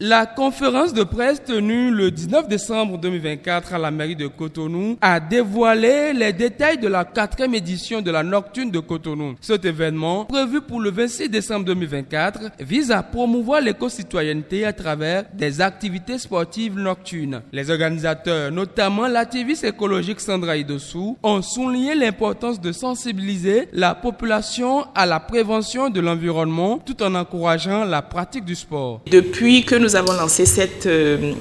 La conférence de presse tenue le 19 décembre 2024 à la mairie de Cotonou a dévoilé les détails de la 4e édition de la Nocturne de Cotonou. Cet événement, prévu pour le 26 décembre 2024, vise à promouvoir l'éco-citoyenneté à travers des activités sportives nocturnes. Les organisateurs, notamment l'activiste écologique Sandra Idossou, ont souligné l'importance de sensibiliser la population à la prévention de l'environnement tout en encourageant la pratique du sport. Depuis que nous avons lancé cette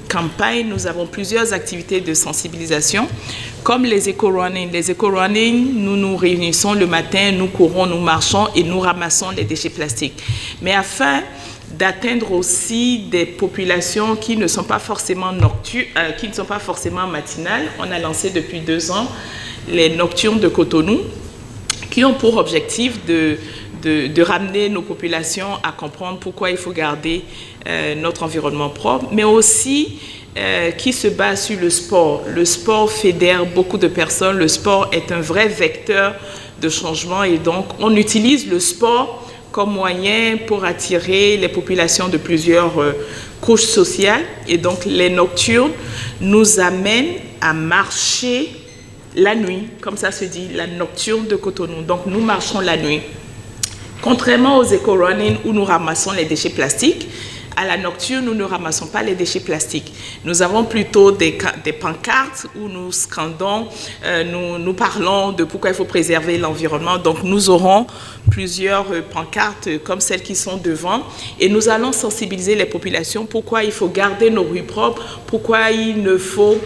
campagne, nous avons plusieurs activités de sensibilisation, comme les éco-running. Les éco-running, nous nous réunissons le matin, nous courons, nous marchons et nous ramassons les déchets plastiques. Mais afin d'atteindre aussi des populations qui ne sont pas forcément nocturnes, qui ne sont pas forcément matinales, on a lancé depuis 2 ans les Nocturnes de Cotonou, qui ont pour objectif de ramener nos populations à comprendre pourquoi il faut garder notre environnement propre, mais aussi qui se base sur le sport. Le sport fédère beaucoup de personnes, le sport est un vrai vecteur de changement et donc on utilise le sport comme moyen pour attirer les populations de plusieurs couches sociales. Et donc les nocturnes nous amènent à marcher la nuit, comme ça se dit, la Nocturne de Cotonou. Donc nous marchons la nuit. Contrairement aux éco-running où nous ramassons les déchets plastiques, à la nocturne, nous ne ramassons pas les déchets plastiques. Nous avons plutôt des pancartes où nous scandons, nous parlons de pourquoi il faut préserver l'environnement. Donc nous aurons plusieurs pancartes comme celles qui sont devant et nous allons sensibiliser les populations pourquoi il faut garder nos rues propres, pourquoi il ne faut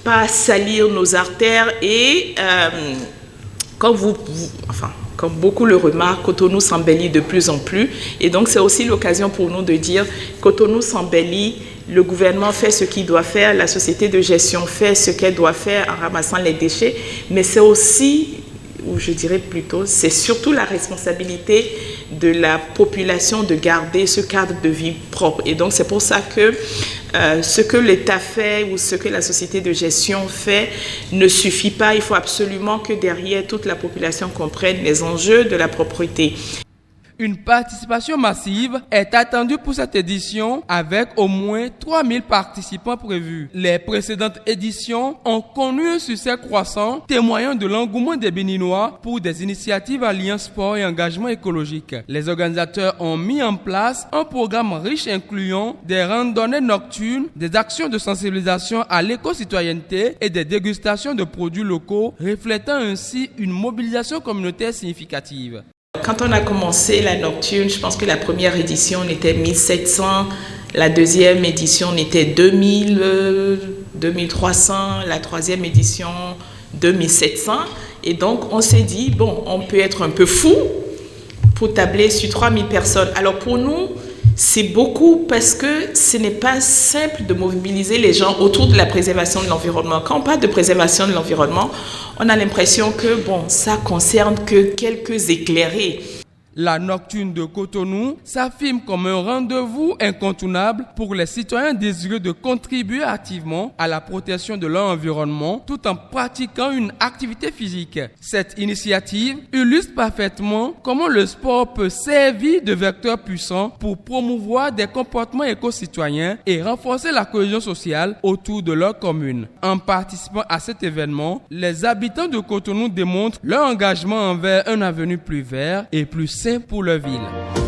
pas salir nos artères et comme beaucoup le remarquent, Cotonou s'embellit de plus en plus. Et donc, c'est aussi l'occasion pour nous de dire Cotonou s'embellit, le gouvernement fait ce qu'il doit faire, la société de gestion fait ce qu'elle doit faire en ramassant les déchets. Mais c'est aussi, ou je dirais plutôt, c'est surtout la responsabilité de la population de garder ce cadre de vie propre. Et donc, c'est pour ça que ce que l'État fait ou ce que la société de gestion fait ne suffit pas. Il faut absolument que derrière toute la population comprenne les enjeux de la propreté. Une participation massive est attendue pour cette édition avec au moins 3000 participants prévus. Les précédentes éditions ont connu un succès croissant, témoignant de l'engouement des Béninois pour des initiatives alliant sport et engagement écologique. Les organisateurs ont mis en place un programme riche incluant des randonnées nocturnes, des actions de sensibilisation à l'éco-citoyenneté et des dégustations de produits locaux, reflétant ainsi une mobilisation communautaire significative. Quand on a commencé la Nocturne, je pense que la première édition, on était 1700, la deuxième édition, on était 2000, 2300, la troisième édition, 2700. Et donc, on s'est dit, bon, on peut être un peu fou pour tabler sur 3000 personnes. Alors, pour nous, c'est beaucoup parce que ce n'est pas simple de mobiliser les gens autour de la préservation de l'environnement. Quand on parle de préservation de l'environnement, on a l'impression que ça concerne que quelques éclairés. La Nocturne de Cotonou s'affirme comme un rendez-vous incontournable pour les citoyens désireux de contribuer activement à la protection de leur environnement tout en pratiquant une activité physique. Cette initiative illustre parfaitement comment le sport peut servir de vecteur puissant pour promouvoir des comportements éco-citoyens et renforcer la cohésion sociale autour de leur commune. En participant à cet événement, les habitants de Cotonou démontrent leur engagement envers un avenir plus vert et plus sain pour leur ville.